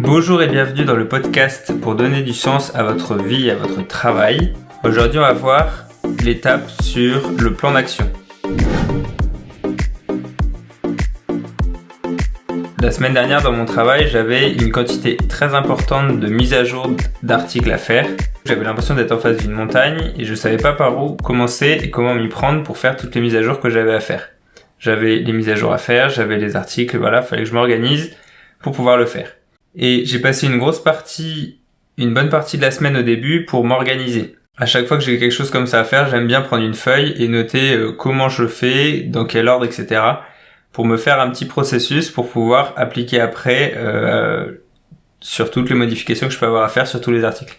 Bonjour et bienvenue dans le podcast pour donner du sens à votre vie et à votre travail. Aujourd'hui, on va voir l'étape sur le plan d'action. La semaine dernière, dans mon travail, j'avais une quantité très importante de mises à jour d'articles à faire. J'avais l'impression d'être en face d'une montagne et je ne savais pas par où commencer et comment m'y prendre pour faire toutes les mises à jour que j'avais à faire. J'avais les mises à jour à faire, j'avais les articles, fallait que je m'organise pour pouvoir le faire. Et j'ai passé une bonne partie de la semaine au début pour m'organiser. À chaque fois que j'ai quelque chose comme ça à faire, j'aime bien prendre une feuille et noter comment je fais, dans quel ordre, etc. pour me faire un petit processus pour pouvoir appliquer après sur toutes les modifications que je peux avoir à faire sur tous les articles.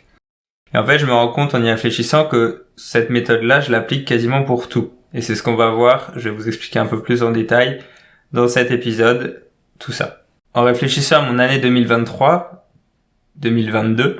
Et en fait, je me rends compte en y réfléchissant que cette méthode-là, je l'applique quasiment pour tout. Et c'est ce qu'on va voir, je vais vous expliquer un peu plus en détail dans cet épisode, tout ça. En réfléchissant à mon année 2023-2022,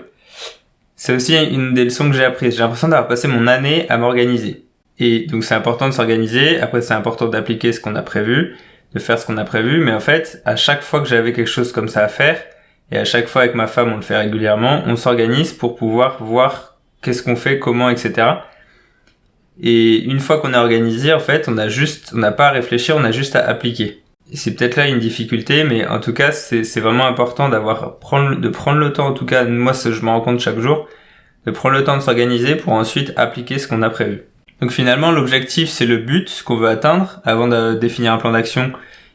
c'est aussi une des leçons que j'ai apprises. J'ai l'impression d'avoir passé mon année à m'organiser. Et donc c'est important de s'organiser, après c'est important d'appliquer ce qu'on a prévu, de faire ce qu'on a prévu, mais en fait, à chaque fois que j'avais quelque chose comme ça à faire, et à chaque fois avec ma femme on le fait régulièrement, on s'organise pour pouvoir voir qu'est-ce qu'on fait, comment, etc. Et une fois qu'on est organisé, en fait, on n'a pas à réfléchir, on a juste à appliquer. Et c'est peut-être là une difficulté, mais en tout cas, c'est vraiment important de prendre le temps, en tout cas, moi, je me rends compte chaque jour, de prendre le temps de s'organiser pour ensuite appliquer ce qu'on a prévu. Donc finalement, l'objectif, c'est le but qu'on veut atteindre. Avant de définir un plan d'action,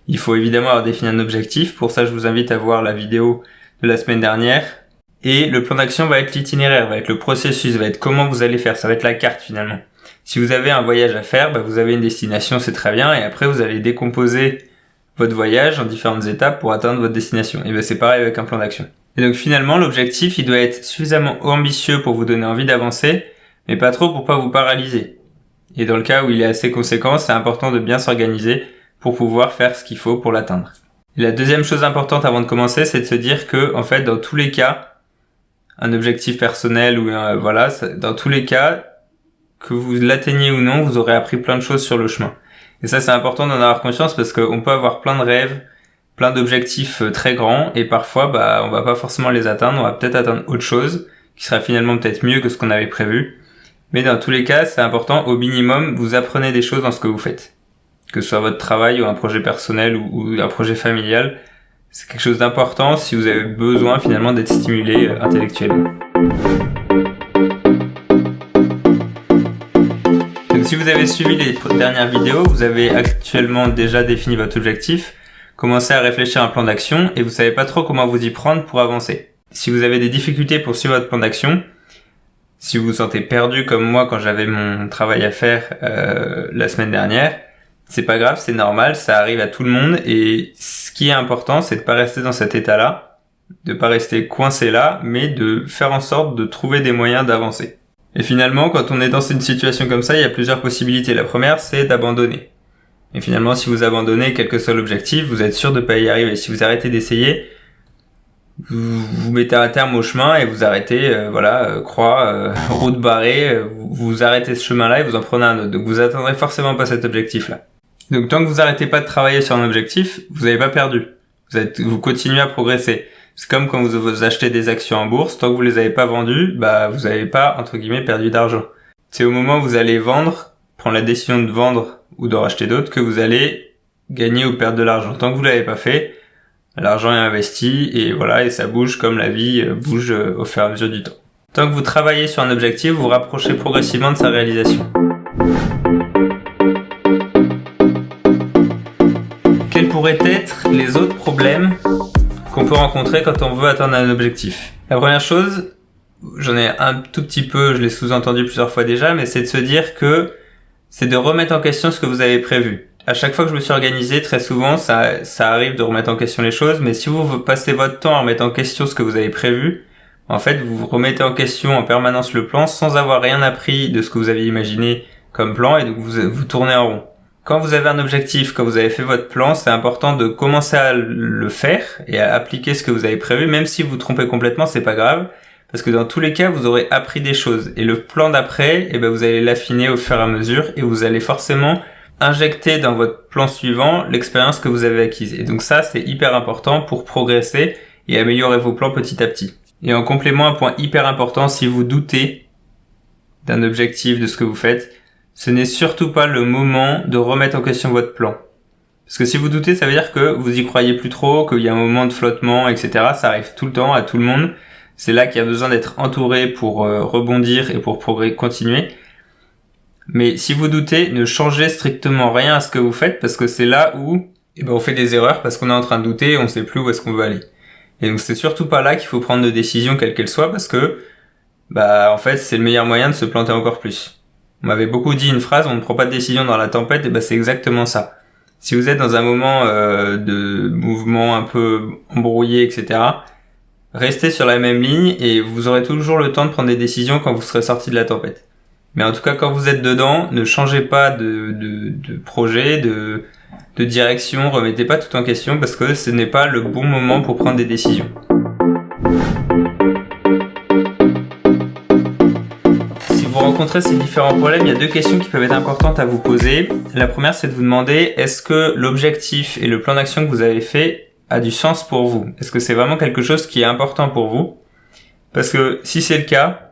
il faut évidemment avoir défini un objectif. Pour ça, je vous invite à voir la vidéo de la semaine dernière. Et le plan d'action va être l'itinéraire, va être le processus, va être comment vous allez faire. Ça va être la carte finalement. Si vous avez un voyage à faire, vous avez une destination, c'est très bien. Et après, vous allez décomposer votre voyage en différentes étapes pour atteindre votre destination. Et c'est pareil avec un plan d'action. Et donc finalement, l'objectif, il doit être suffisamment ambitieux pour vous donner envie d'avancer, mais pas trop pour pas vous paralyser. Et dans le cas où il est assez conséquent, c'est important de bien s'organiser pour pouvoir faire ce qu'il faut pour l'atteindre. Et la deuxième chose importante avant de commencer, c'est de se dire que, en fait, dans tous les cas, un objectif personnel ou dans tous les cas, que vous l'atteigniez ou non, vous aurez appris plein de choses sur le chemin. Et ça, c'est important d'en avoir conscience parce qu'on peut avoir plein de rêves, plein d'objectifs très grands et parfois, on va pas forcément les atteindre, on va peut-être atteindre autre chose qui sera finalement peut-être mieux que ce qu'on avait prévu. Mais dans tous les cas, c'est important, au minimum, vous apprenez des choses dans ce que vous faites. Que ce soit votre travail ou un projet personnel ou un projet familial, c'est quelque chose d'important si vous avez besoin finalement d'être stimulé intellectuellement. Donc si vous avez suivi les dernières vidéos, vous avez actuellement déjà défini votre objectif, commencé à réfléchir à un plan d'action et vous savez pas trop comment vous y prendre pour avancer. Si vous avez des difficultés pour suivre votre plan d'action, si vous vous sentez perdu comme moi quand j'avais mon travail à faire la semaine dernière, c'est pas grave, c'est normal, ça arrive à tout le monde et ce qui est important, c'est de pas rester dans cet état-là, de pas rester coincé là, mais de faire en sorte de trouver des moyens d'avancer. Et finalement, quand on est dans une situation comme ça, il y a plusieurs possibilités. La première, c'est d'abandonner. Et finalement, si vous abandonnez quel que soit l'objectif, vous êtes sûr de pas y arriver. Si vous arrêtez d'essayer, vous mettez un terme au chemin et vous arrêtez, route barrée, vous arrêtez ce chemin-là et vous en prenez un autre. Donc vous atteindrez forcément pas cet objectif-là. Donc tant que vous arrêtez pas de travailler sur un objectif, vous n'avez pas perdu. Vous continuez à progresser. C'est comme quand vous achetez des actions en bourse, tant que vous les avez pas vendues, vous n'avez pas, entre guillemets, perdu d'argent. C'est au moment où vous allez vendre, prendre la décision de vendre ou d'en racheter d'autres, que vous allez gagner ou perdre de l'argent. Tant que vous l'avez pas fait, l'argent est investi et ça bouge comme la vie bouge au fur et à mesure du temps. Tant que vous travaillez sur un objectif, vous vous rapprochez progressivement de sa réalisation. Quels pourraient être les autres problèmes qu'on peut rencontrer quand on veut atteindre un objectif? La première chose, j'en ai un tout petit peu, je l'ai sous-entendu plusieurs fois déjà, mais c'est de se dire que c'est de remettre en question ce que vous avez prévu. À chaque fois que je me suis organisé, très souvent, ça arrive de remettre en question les choses, mais si vous passez votre temps à remettre en question ce que vous avez prévu, en fait, vous remettez en question en permanence le plan sans avoir rien appris de ce que vous aviez imaginé comme plan et donc vous tournez en rond. Quand vous avez un objectif, quand vous avez fait votre plan, c'est important de commencer à le faire et à appliquer ce que vous avez prévu, même si vous vous trompez complètement, c'est pas grave, parce que dans tous les cas, vous aurez appris des choses. Et le plan d'après, vous allez l'affiner au fur et à mesure et vous allez forcément injecter dans votre plan suivant l'expérience que vous avez acquise. Et donc ça, c'est hyper important pour progresser et améliorer vos plans petit à petit. Et en complément, un point hyper important, si vous doutez d'un objectif, de ce que vous faites, ce n'est surtout pas le moment de remettre en question votre plan. Parce que si vous doutez, ça veut dire que vous y croyez plus trop, qu'il y a un moment de flottement, etc. Ça arrive tout le temps, à tout le monde. C'est là qu'il y a besoin d'être entouré pour rebondir et pour continuer. Mais si vous doutez, ne changez strictement rien à ce que vous faites, parce que c'est là où on fait des erreurs, parce qu'on est en train de douter et on sait plus où est-ce qu'on veut aller. Et donc c'est surtout pas là qu'il faut prendre de décision, quelle qu'elle soit, parce que en fait c'est le meilleur moyen de se planter encore plus. On m'avait beaucoup dit une phrase, on ne prend pas de décision dans la tempête, et c'est exactement ça. Si vous êtes dans un moment de mouvement un peu embrouillé, etc., restez sur la même ligne et vous aurez toujours le temps de prendre des décisions quand vous serez sorti de la tempête. Mais en tout cas, quand vous êtes dedans, ne changez pas de projet, de direction, remettez pas tout en question parce que ce n'est pas le bon moment pour prendre des décisions. Si vous rencontrez ces différents problèmes, il y a deux questions qui peuvent être importantes à vous poser. La première, c'est de vous demander, est-ce que l'objectif et le plan d'action que vous avez fait a du sens pour vous? Est-ce que c'est vraiment quelque chose qui est important pour vous? Parce que si c'est le cas,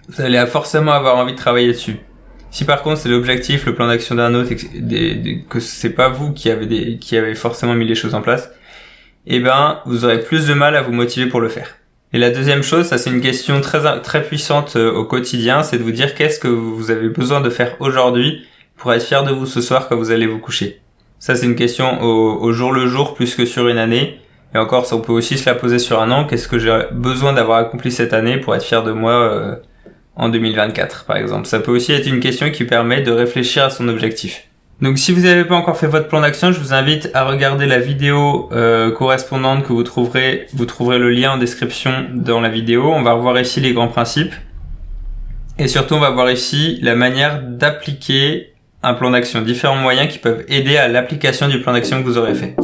vous allez forcément avoir envie de travailler dessus. Si par contre c'est l'objectif, le plan d'action d'un autre, que c'est pas vous qui avez forcément mis les choses en place, vous aurez plus de mal à vous motiver pour le faire. Et la deuxième chose, ça c'est une question très puissante au quotidien, c'est de vous dire qu'est-ce que vous avez besoin de faire aujourd'hui pour être fier de vous ce soir quand vous allez vous coucher. Ça c'est une question au jour le jour plus que sur une année. Et encore, ça on peut aussi se la poser sur un an. Qu'est-ce que j'ai besoin d'avoir accompli cette année pour être fier de moi en 2024 par exemple. Ça peut aussi être une question qui permet de réfléchir à son objectif. Donc si vous n'avez pas encore fait votre plan d'action, je vous invite à regarder la vidéo correspondante que vous trouverez le lien en description dans la vidéo. On va revoir ici les grands principes. Et surtout, on va voir ici la manière d'appliquer un plan d'action, différents moyens qui peuvent aider à l'application du plan d'action que vous aurez fait.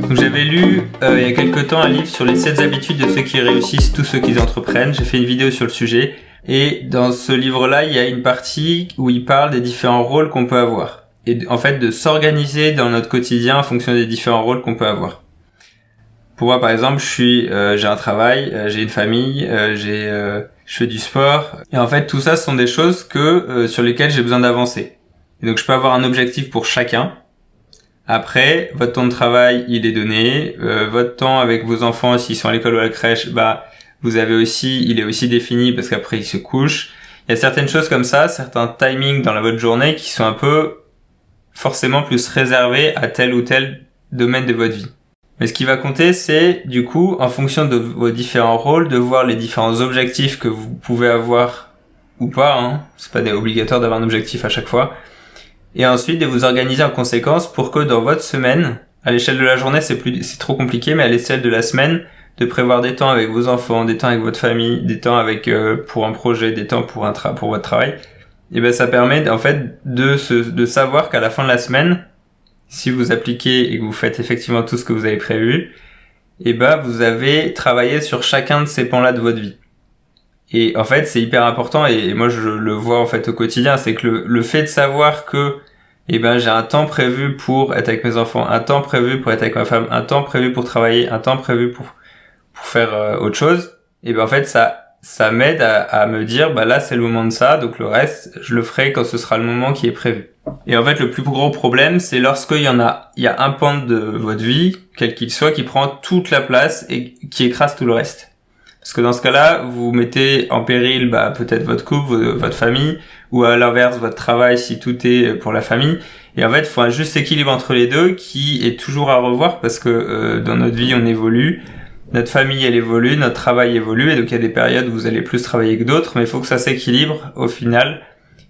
Donc j'avais lu il y a quelques temps un livre sur les 7 habitudes de ceux qui réussissent, tous ceux qui entreprennent. J'ai fait une vidéo sur le sujet. Et dans ce livre-là, il y a une partie où il parle des différents rôles qu'on peut avoir. Et en fait, de s'organiser dans notre quotidien en fonction des différents rôles qu'on peut avoir. Pour moi, par exemple, j'ai un travail, j'ai une famille, je fais du sport. Et en fait, tout ça, ce sont des choses sur lesquelles j'ai besoin d'avancer. Et donc, je peux avoir un objectif pour chacun. Après, votre temps de travail, il est donné. Votre temps avec vos enfants, s'ils sont à l'école ou à la crèche, il est aussi défini parce qu'après ils se couchent. Il y a certaines choses comme ça, certains timings dans votre journée qui sont un peu forcément plus réservés à tel ou tel domaine de votre vie. Mais ce qui va compter, c'est du coup, en fonction de vos différents rôles, de voir les différents objectifs que vous pouvez avoir ou pas. C'est pas obligatoire d'avoir un objectif à chaque fois. Et ensuite, de vous organiser en conséquence pour que dans votre semaine, à l'échelle de la journée, c'est trop compliqué, mais à l'échelle de la semaine, de prévoir des temps avec vos enfants, des temps avec votre famille, des temps pour un projet, des temps pour votre travail. Et ça permet en fait de savoir qu'à la fin de la semaine, si vous appliquez et que vous faites effectivement tout ce que vous avez prévu, vous avez travaillé sur chacun de ces pans-là de votre vie. Et en fait, c'est hyper important et moi je le vois en fait au quotidien, c'est que le fait de savoir que j'ai un temps prévu pour être avec mes enfants, un temps prévu pour être avec ma femme, un temps prévu pour travailler, un temps prévu pour faire autre chose, en fait ça m'aide à me dire là c'est le moment de ça, donc le reste je le ferai quand ce sera le moment qui est prévu. Et en fait le plus gros problème c'est lorsqu'il y a un pan de votre vie, quel qu'il soit, qui prend toute la place et qui écrase tout le reste. Parce que dans ce cas-là, vous mettez en péril peut-être votre couple, votre famille, ou à l'inverse votre travail si tout est pour la famille. Et en fait, il faut un juste équilibre entre les deux qui est toujours à revoir parce que dans notre vie on évolue. Notre famille, elle évolue, notre travail évolue, et donc il y a des périodes où vous allez plus travailler que d'autres, mais il faut que ça s'équilibre au final,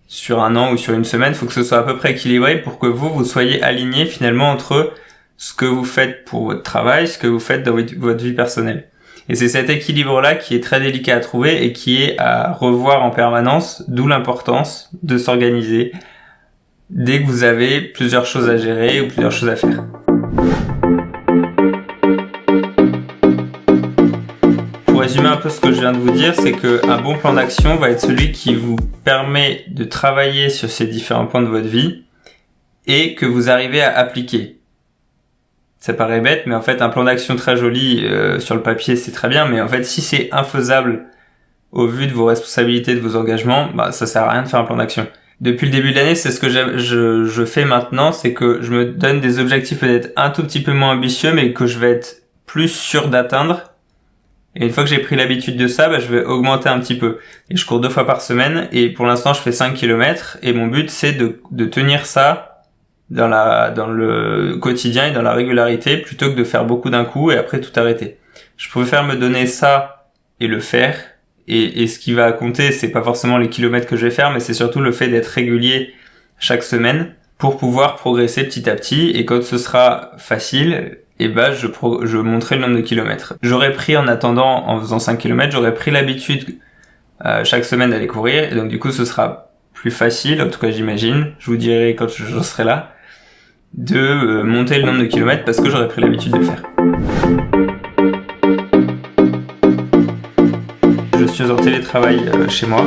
sur un an ou sur une semaine, il faut que ce soit à peu près équilibré pour que vous soyez aligné finalement entre ce que vous faites pour votre travail, ce que vous faites dans votre vie personnelle. Et c'est cet équilibre-là qui est très délicat à trouver et qui est à revoir en permanence, d'où l'importance de s'organiser dès que vous avez plusieurs choses à gérer ou plusieurs choses à faire. Pour résumer un peu ce que je viens de vous dire, c'est qu'un bon plan d'action va être celui qui vous permet de travailler sur ces différents points de votre vie et que vous arrivez à appliquer. Ça paraît bête, mais en fait, un plan d'action très joli sur le papier, c'est très bien, mais en fait, si c'est infaisable au vu de vos responsabilités, de vos engagements, bah ça sert à rien de faire un plan d'action. Depuis le début de l'année, c'est ce que je fais maintenant, c'est que je me donne des objectifs peut-être un tout petit peu moins ambitieux, mais que je vais être plus sûr d'atteindre. Et une fois que j'ai pris l'habitude de ça, bah, je vais augmenter un petit peu. Et je cours 2 fois par semaine, et pour l'instant, je fais 5 km, et mon but, c'est de tenir ça dans le quotidien et dans la régularité, plutôt que de faire beaucoup d'un coup et après tout arrêter. Je préfère me donner ça et le faire. Et ce qui va compter, c'est pas forcément les kilomètres que je vais faire, mais c'est surtout le fait d'être régulier chaque semaine pour pouvoir progresser petit à petit. Et quand ce sera facile, je monterai le nombre de kilomètres. J'aurais pris, en attendant, en faisant 5 kilomètres, j'aurais pris l'habitude chaque semaine d'aller courir. Et donc du coup, ce sera plus facile, en tout cas j'imagine, je vous dirai quand je serai là, de monter le nombre de kilomètres parce que j'aurais pris l'habitude de le faire. Je suis en télétravail chez moi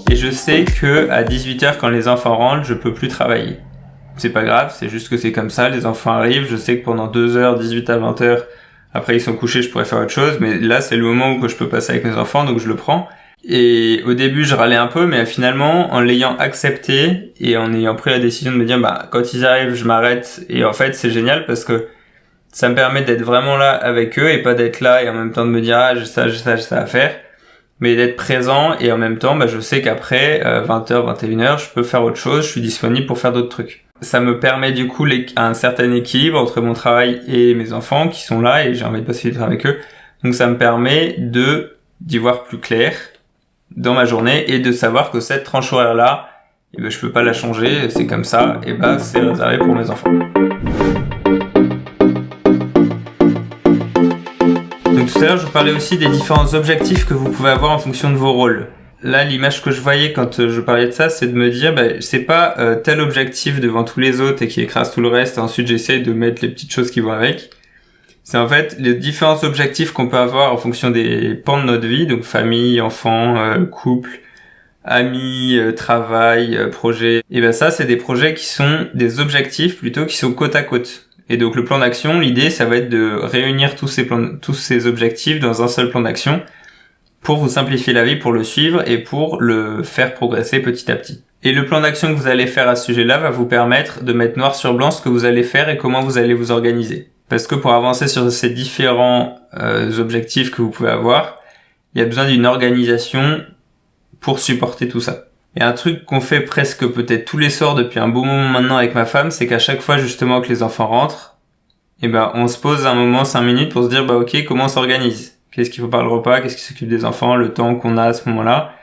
et je sais que à 18h quand les enfants rentrent, je peux plus travailler. C'est pas grave, c'est juste que c'est comme ça, les enfants arrivent, je sais que pendant 2 heures, 18 à 20h, après ils sont couchés, je pourrais faire autre chose, mais là c'est le moment où je peux passer avec mes enfants, donc je le prends. Et au début je râlais un peu, mais finalement en l'ayant accepté et en ayant pris la décision de me dire bah quand ils arrivent je m'arrête, et en fait c'est génial parce que ça me permet d'être vraiment là avec eux et pas d'être là et en même temps de me dire ah j'ai ça à faire, mais d'être présent. Et en même temps bah je sais qu'après 20h, 21h je peux faire autre chose, je suis disponible pour faire d'autres trucs. Ça me permet du coup un certain équilibre entre mon travail et mes enfants qui sont là et j'ai envie de passer du temps avec eux, donc ça me permet d'y voir plus clair dans ma journée et de savoir que cette tranche horaire là, je peux pas la changer, c'est comme ça, et c'est réservé pour mes enfants. Donc tout à l'heure je vous parlais aussi des différents objectifs que vous pouvez avoir en fonction de vos rôles. Là l'image que je voyais quand je parlais de ça, c'est de me dire c'est pas tel objectif devant tous les autres et qui écrase tout le reste, et ensuite j'essaye de mettre les petites choses qui vont avec. C'est en fait les différents objectifs qu'on peut avoir en fonction des pans de notre vie, donc famille, enfants, couple, amis, travail, projet. Et ça, c'est des projets qui sont des objectifs plutôt qui sont côte à côte. Et donc le plan d'action, l'idée, ça va être de réunir tous ces objectifs dans un seul plan d'action pour vous simplifier la vie, pour le suivre et pour le faire progresser petit à petit. Et le plan d'action que vous allez faire à ce sujet-là va vous permettre de mettre noir sur blanc ce que vous allez faire et comment vous allez vous organiser. Parce que pour avancer sur ces différents objectifs que vous pouvez avoir, il y a besoin d'une organisation pour supporter tout ça. Et un truc qu'on fait presque peut-être tous les soirs depuis un bon moment maintenant avec ma femme, c'est qu'à chaque fois justement que les enfants rentrent, on se pose un moment 5 minutes pour se dire ok, comment on s'organise ? Qu'est-ce qu'il faut par le repas ? Qu'est-ce qui s'occupe des enfants ? Le temps qu'on a à ce moment-là,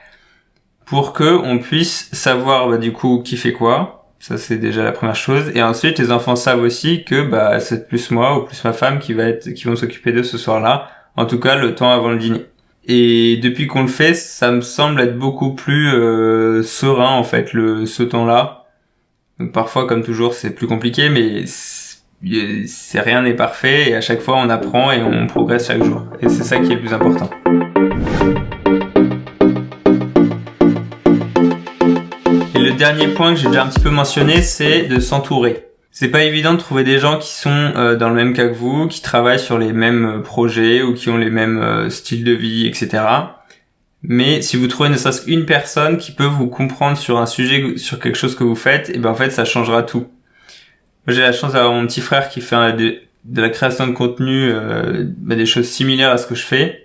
pour que on puisse savoir du coup qui fait quoi. Ça, c'est déjà la première chose. Et ensuite, les enfants savent aussi que c'est plus moi ou plus ma femme qui vont s'occuper d'eux ce soir-là. En tout cas, le temps avant le dîner. Et depuis qu'on le fait, ça me semble être beaucoup plus serein, en fait, ce temps-là. Donc parfois, comme toujours, c'est plus compliqué, mais rien n'est parfait. Et à chaque fois, on apprend et on progresse chaque jour. Et c'est ça qui est le plus important. Et le dernier point que j'ai déjà un petit peu mentionné, c'est de s'entourer. C'est pas évident de trouver des gens qui sont dans le même cas que vous, qui travaillent sur les mêmes projets ou qui ont les mêmes styles de vie, etc. Mais si vous trouvez ne serait-ce qu'une personne qui peut vous comprendre sur un sujet, sur quelque chose que vous faites, en fait ça changera tout. Moi, j'ai la chance d'avoir mon petit frère qui fait de la création de contenu, des choses similaires à ce que je fais.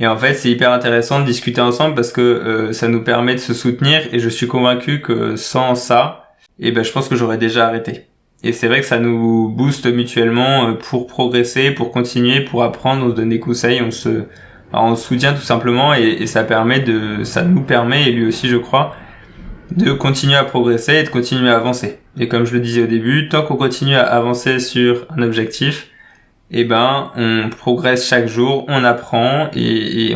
Et en fait, c'est hyper intéressant de discuter ensemble parce que ça nous permet de se soutenir, et je suis convaincu que sans ça, je pense que j'aurais déjà arrêté. Et c'est vrai que ça nous booste mutuellement pour progresser, pour continuer, pour apprendre, on se donne des conseils, on se soutient tout simplement, et ça nous permet, et lui aussi je crois, de continuer à progresser et de continuer à avancer. Et comme je le disais au début, tant qu'on continue à avancer sur un objectif, on progresse chaque jour, on apprend, et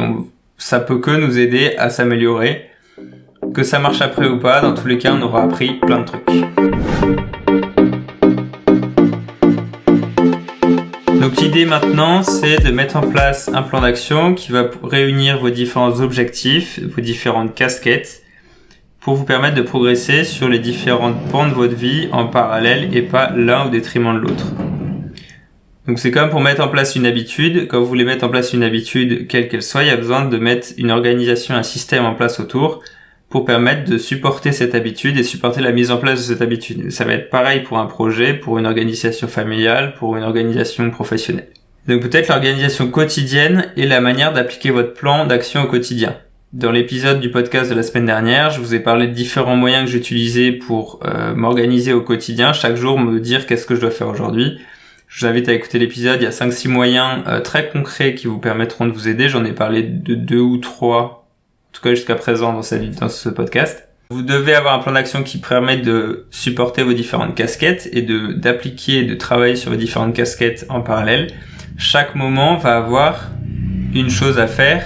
ça peut que nous aider à s'améliorer. Que ça marche après ou pas, dans tous les cas, on aura appris plein de trucs. Donc l'idée maintenant, c'est de mettre en place un plan d'action qui va réunir vos différents objectifs, vos différentes casquettes, pour vous permettre de progresser sur les différents pans de votre vie en parallèle et pas l'un au détriment de l'autre. Donc c'est comme pour mettre en place une habitude. Quand vous voulez mettre en place une habitude, quelle qu'elle soit, il y a besoin de mettre une organisation, un système en place autour pour permettre de supporter cette habitude et supporter la mise en place de cette habitude. Ça va être pareil pour un projet, pour une organisation familiale, pour une organisation professionnelle. Donc peut-être l'organisation quotidienne est la manière d'appliquer votre plan d'action au quotidien. Dans l'épisode du podcast de la semaine dernière, je vous ai parlé de différents moyens que j'utilisais pour m'organiser au quotidien, chaque jour me dire qu'est-ce que je dois faire aujourd'hui. Je vous invite à écouter l'épisode, il y a 5-6 moyens très concrets qui vous permettront de vous aider. J'en ai parlé de 2 ou 3, en tout cas jusqu'à présent dans ce podcast. Vous devez avoir un plan d'action qui permet de supporter vos différentes casquettes et d'appliquer et de travailler sur vos différentes casquettes en parallèle. Chaque moment va avoir une chose à faire.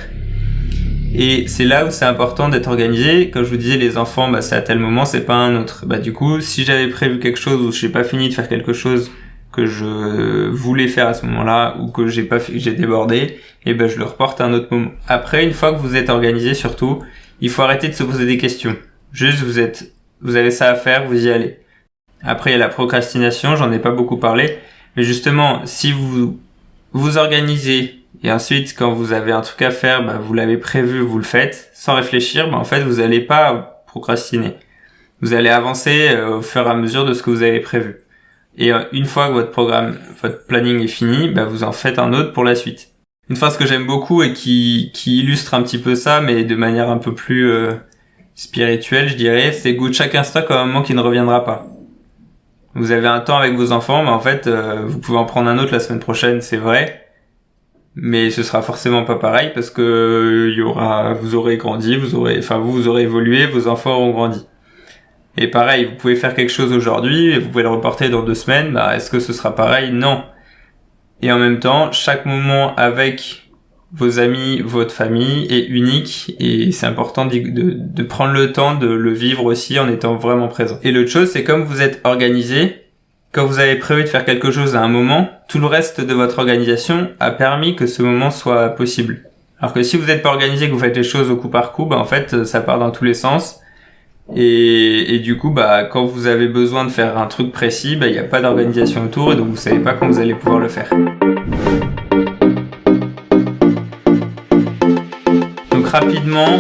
Et c'est là où c'est important d'être organisé. Comme je vous disais, les enfants, c'est à tel moment, c'est pas un autre. Du coup, si j'avais prévu quelque chose ou j'ai pas fini de faire quelque chose que je voulais faire à ce moment-là ou que j'ai débordé, je le reporte à un autre moment. Après, une fois que vous êtes organisé, surtout, il faut arrêter de se poser des questions. Juste, vous avez ça à faire, vous y allez. Après, il y a la procrastination, j'en ai pas beaucoup parlé. Mais justement, si vous vous organisez et ensuite, quand vous avez un truc à faire, vous l'avez prévu, vous le faites, sans réfléchir, en fait, vous allez pas procrastiner. Vous allez avancer au fur et à mesure de ce que vous avez prévu. Et une fois que votre planning est fini, vous en faites un autre pour la suite. Une phrase que j'aime beaucoup et qui illustre un petit peu ça, mais de manière un peu plus spirituelle, je dirais, c'est goûte chaque instant comme un moment qui ne reviendra pas. Vous avez un temps avec vos enfants, mais en fait, vous pouvez en prendre un autre la semaine prochaine, c'est vrai. Mais ce sera forcément pas pareil parce que vous aurez grandi, vous aurez évolué, vos enfants auront grandi. Et pareil, vous pouvez faire quelque chose aujourd'hui et vous pouvez le reporter dans 2 semaines, est-ce que ce sera pareil? Non. Et en même temps, chaque moment avec vos amis, votre famille est unique et c'est important de prendre le temps de le vivre aussi en étant vraiment présent. Et l'autre chose, c'est comme vous êtes organisé, quand vous avez prévu de faire quelque chose à un moment, tout le reste de votre organisation a permis que ce moment soit possible. Alors que si vous n'êtes pas organisé, que vous faites les choses au coup par coup, en fait, ça part dans tous les sens. Et du coup, quand vous avez besoin de faire un truc précis, il n'y a pas d'organisation autour et donc vous savez pas quand vous allez pouvoir le faire. Donc rapidement,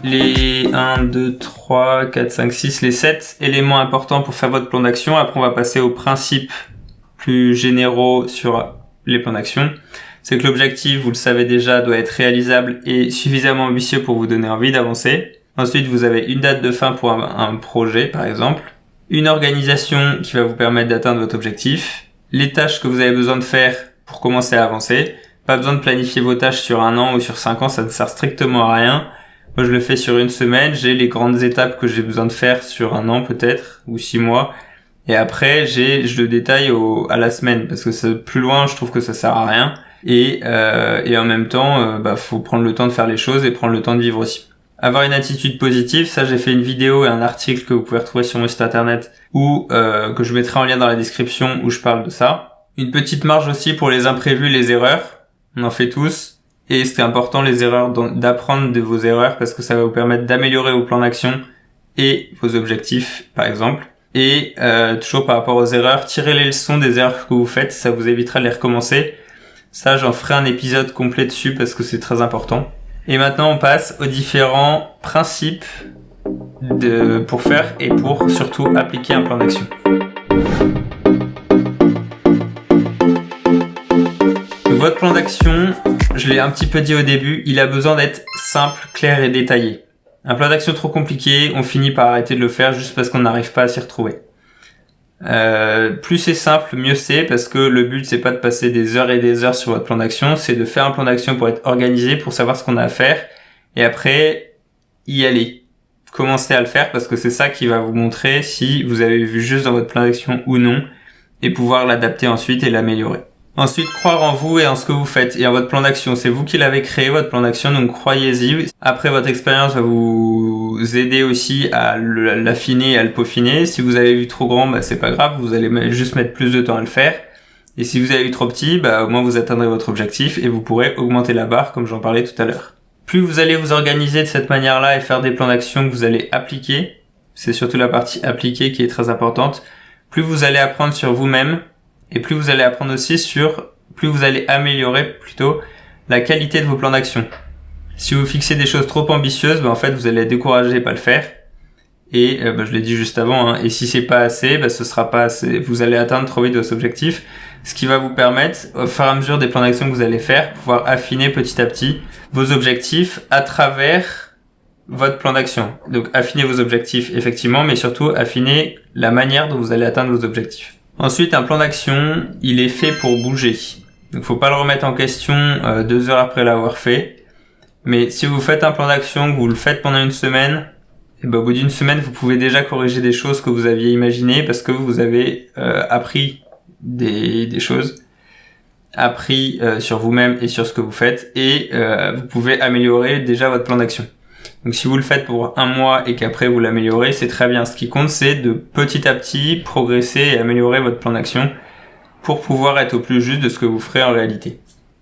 les 1, 2, 3, 4, 5, 6, les 7 éléments importants pour faire votre plan d'action. Après, on va passer aux principes plus généraux sur les plans d'action. C'est que l'objectif, vous le savez déjà, doit être réalisable et suffisamment ambitieux pour vous donner envie d'avancer. Ensuite, vous avez une date de fin pour un projet, par exemple. Une organisation qui va vous permettre d'atteindre votre objectif. Les tâches que vous avez besoin de faire pour commencer à avancer. Pas besoin de planifier vos tâches sur 1 an ou sur 5 ans, ça ne sert strictement à rien. Moi, je le fais sur 1 semaine. J'ai les grandes étapes que j'ai besoin de faire sur 1 an peut-être, ou 6 mois. Et après, je le détaille à la semaine, parce que plus loin, je trouve que ça sert à rien. Et en même temps, faut prendre le temps de faire les choses et prendre le temps de vivre aussi. Avoir une attitude positive, ça j'ai fait une vidéo et un article que vous pouvez retrouver sur mon site internet ou que je mettrai en lien dans la description où je parle de ça. Une petite marge aussi pour les imprévus, les erreurs. On en fait tous. Et c'est important les erreurs, d'apprendre de vos erreurs parce que ça va vous permettre d'améliorer vos plans d'action et vos objectifs par exemple. Et toujours par rapport aux erreurs, tirez les leçons des erreurs que vous faites, ça vous évitera de les recommencer. Ça j'en ferai un épisode complet dessus parce que c'est très important. Et maintenant on passe aux différents principes pour faire et pour surtout appliquer un plan d'action. Votre plan d'action, je l'ai un petit peu dit au début, il a besoin d'être simple, clair et détaillé. Un plan d'action trop compliqué, on finit par arrêter de le faire juste parce qu'on n'arrive pas à s'y retrouver. Plus c'est simple, mieux c'est, parce que le but c'est pas de passer des heures et des heures sur votre plan d'action, c'est de faire un plan d'action pour être organisé, pour savoir ce qu'on a à faire, et après y aller. Commencez à le faire parce que c'est ça qui va vous montrer si vous avez vu juste dans votre plan d'action ou non, et pouvoir l'adapter ensuite et l'améliorer. Ensuite, croire en vous et en ce que vous faites et en votre plan d'action. C'est vous qui l'avez créé, votre plan d'action, donc croyez-y. Après, votre expérience va vous aider aussi à l'affiner et à le peaufiner. Si vous avez vu trop grand, c'est pas grave, vous allez juste mettre plus de temps à le faire. Et si vous avez vu trop petit, au moins vous atteindrez votre objectif et vous pourrez augmenter la barre comme j'en parlais tout à l'heure. Plus vous allez vous organiser de cette manière-là et faire des plans d'action que vous allez appliquer, c'est surtout la partie appliquer qui est très importante, plus vous allez apprendre sur vous-même et plus vous allez apprendre aussi plus vous allez améliorer plutôt la qualité de vos plans d'action. Si vous fixez des choses trop ambitieuses, en fait vous allez être découragé et pas le faire. Et je l'ai dit juste avant, et si c'est pas assez, ce sera pas assez. Vous allez atteindre trop vite vos objectifs, ce qui va vous permettre, au fur et à mesure des plans d'action que vous allez faire, pouvoir affiner petit à petit vos objectifs à travers votre plan d'action. Donc affiner vos objectifs effectivement, mais surtout affiner la manière dont vous allez atteindre vos objectifs. Ensuite, un plan d'action, il est fait pour bouger. Donc faut pas le remettre en question 2 heures après l'avoir fait. Mais si vous faites un plan d'action, que vous le faites pendant une semaine, et au bout d'une semaine, vous pouvez déjà corriger des choses que vous aviez imaginées parce que vous avez appris des choses, appris sur vous-même et sur ce que vous faites, et vous pouvez améliorer déjà votre plan d'action. Donc si vous le faites pour 1 mois et qu'après vous l'améliorez, c'est très bien. Ce qui compte, c'est de petit à petit progresser et améliorer votre plan d'action pour pouvoir être au plus juste de ce que vous ferez en réalité.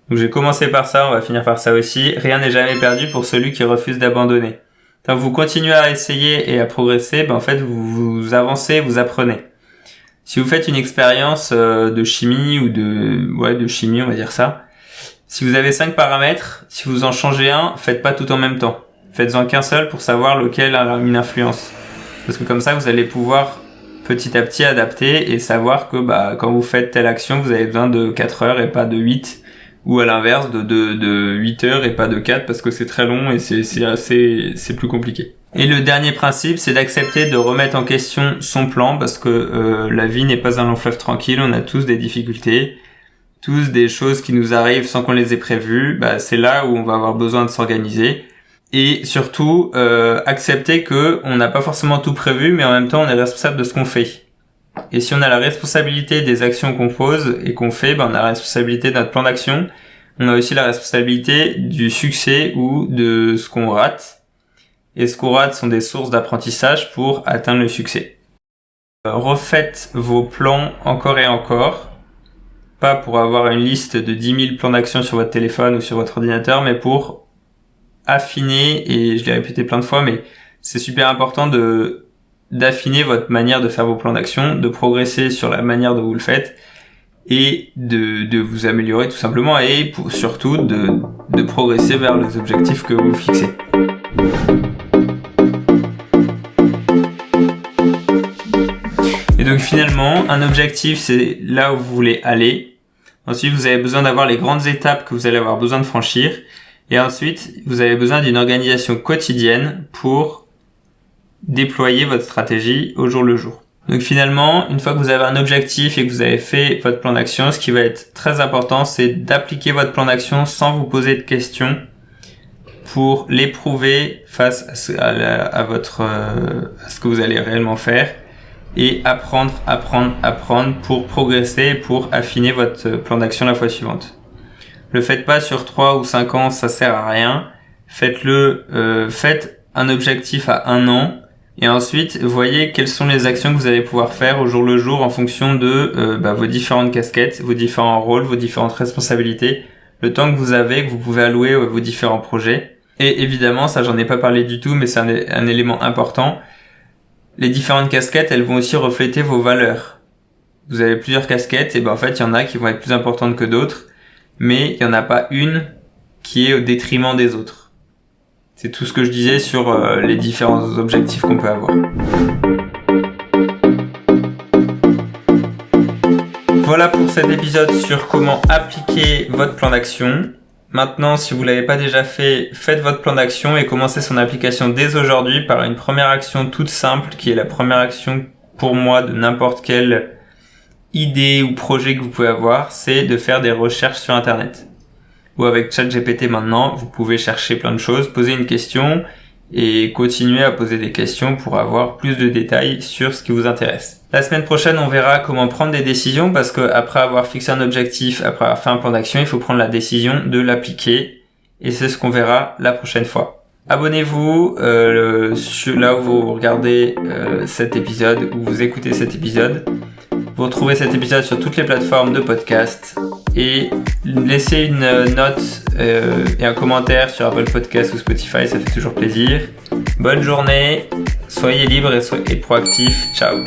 Donc j'ai commencé par ça, on va finir par ça aussi. Rien n'est jamais perdu pour celui qui refuse d'abandonner. Tant que vous continuez à essayer et à progresser, en fait vous avancez, vous apprenez. Si vous faites une expérience de chimie ou de chimie, on va dire ça, si vous avez 5 paramètres, si vous en changez un, faites pas tout en même temps. Faites-en qu'un seul pour savoir lequel a une influence. Parce que comme ça, vous allez pouvoir petit à petit adapter et savoir que quand vous faites telle action, vous avez besoin de 4 heures et pas de 8. Ou à l'inverse, de 8 heures et pas de 4 parce que c'est très long et c'est plus compliqué. Et le dernier principe, c'est d'accepter de remettre en question son plan parce que la vie n'est pas un long fleuve tranquille, on a tous des difficultés, tous des choses qui nous arrivent sans qu'on les ait prévues. C'est là où on va avoir besoin de s'organiser. Et surtout, accepter que on n'a pas forcément tout prévu, mais en même temps, on est responsable de ce qu'on fait. Et si on a la responsabilité des actions qu'on pose et qu'on fait, on a la responsabilité de notre plan d'action. On a aussi la responsabilité du succès ou de ce qu'on rate. Et ce qu'on rate sont des sources d'apprentissage pour atteindre le succès. Refaites vos plans encore et encore. Pas pour avoir une liste de 10 000 plans d'action sur votre téléphone ou sur votre ordinateur, mais pour affiner, et je l'ai répété plein de fois, mais c'est super important d'affiner votre manière de faire vos plans d'action, de progresser sur la manière dont vous le faites et de vous améliorer tout simplement et surtout de progresser vers les objectifs que vous fixez. Et donc finalement, un objectif, c'est là où vous voulez aller. Ensuite, vous avez besoin d'avoir les grandes étapes que vous allez avoir besoin de franchir. Et ensuite, vous avez besoin d'une organisation quotidienne pour déployer votre stratégie au jour le jour. Donc finalement, une fois que vous avez un objectif et que vous avez fait votre plan d'action, ce qui va être très important, c'est d'appliquer votre plan d'action sans vous poser de questions pour l'éprouver face à ce que vous allez réellement faire et apprendre pour progresser, pour affiner votre plan d'action la fois suivante. Le faites pas sur 3 ou 5 ans, ça sert à rien. Faites un objectif à 1 an et ensuite voyez quelles sont les actions que vous allez pouvoir faire au jour le jour en fonction de vos différentes casquettes, vos différents rôles, vos différentes responsabilités, le temps que vous avez, que vous pouvez allouer à vos différents projets. Et évidemment, ça j'en ai pas parlé du tout, mais c'est un élément important. Les différentes casquettes, elles vont aussi refléter vos valeurs. Vous avez plusieurs casquettes, et en fait, il y en a qui vont être plus importantes que d'autres, mais il y en a pas une qui est au détriment des autres. C'est tout ce que je disais sur les différents objectifs qu'on peut avoir. Voilà pour cet épisode sur comment appliquer votre plan d'action. Maintenant, si vous l'avez pas déjà fait, faites votre plan d'action et commencez son application dès aujourd'hui par une première action toute simple qui est la première action pour moi de n'importe quelle idée ou projet que vous pouvez avoir, c'est de faire des recherches sur Internet. Ou avec ChatGPT maintenant, vous pouvez chercher plein de choses, poser une question et continuer à poser des questions pour avoir plus de détails sur ce qui vous intéresse. La semaine prochaine, on verra comment prendre des décisions parce que après avoir fixé un objectif, après avoir fait un plan d'action, il faut prendre la décision de l'appliquer et c'est ce qu'on verra la prochaine fois. Abonnez-vous là où vous regardez cet épisode ou vous écoutez cet épisode. Vous retrouvez cet épisode sur toutes les plateformes de podcast et laissez une note et un commentaire sur Apple Podcast ou Spotify, ça fait toujours plaisir. Bonne journée, soyez libres et proactifs. Ciao.